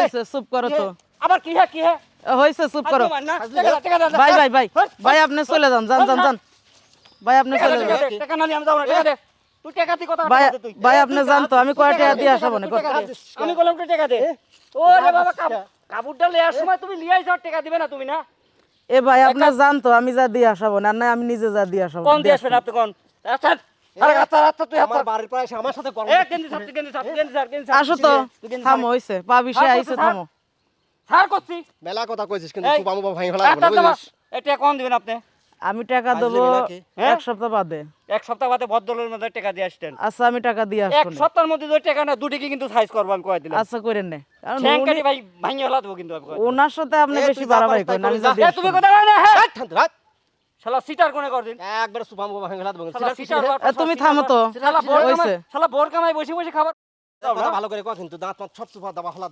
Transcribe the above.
হইছে চুপ করো তো আবার কি হ্যাঁ হইছে চুপ করো ভাই ভাই ভাই ভাই আপনি চলে যান যান যান যান ভাই আপনি চলে যান টাকা না নিয়ে আমি যাব না টাকা দে তুই টাকা দি কথা ভাই তুই ভাই আপনি জান তো আমি কয় টাকা দিয়ে আসাবো না আমি বললাম তুই টাকা দে ওরে বাবা কাপড়টা লিয়ার সময় তুমি লিয়াই যাও টাকা দিবে না তুমি না এ ভাই আপনি জান তো আমি যা দিয়ে আসাবো না না আমি নিজে যা দিয়ে আসাবো কোন দিয়ে আসবেন আপনি কোন আচ্ছা আচ্ছা তুই আমার বাড়ির পরে এসে আমার সাথে গল্প এ গেন্দি স্যার আসো তো থামো হইছে পা বিষে আইছে থামো স্যার করছি মেলা কথা কইছিস কিন্তু এই, সুবামু বাবা ভাঙি ফেলা একটা তোমার এটা কোন দিবেন আপনি আমি টাকা দেবো হ্যাঁ? এক সপ্তাহ বাদে এক সপ্তাহ বাদে ভদ্রলোকের মধ্যে টাকা দিয়ে আসতেন আচ্ছা আমি টাকা দিয়ে এক আসবো না। সপ্তাহের মধ্যে দুই টাকা না দুটি কিন্তু সাইজ করবো আমি কয়ে দিলাম আচ্ছা করেন না কারণ ঠ্যাংকাটি ভাই ভাঙিয়ে ফেলা দেবো কিন্তু আমি কয়ে দিলাম। ওনার সাথে আপনি এ, বেশি তুই যা বাড়াবাড়ি পারিস তাই করেন আমি করিস, যা যা। দিয়ে এ, তুমি আসবো না। কথা বলে না হ্যাঁ রাত শালা সিটার কোনে কর দিন একবার সুবামু বাবা ভাঙি ফেলা দেবো শালা সিটার এ, তুমি থামো তো শালা বোর হইছে কামাই শালা বোর কামাই বসে বসে খাবার কথা ভালো করে কয় কিন্তু দাঁত মাত সব সুপা দাবা ফেলা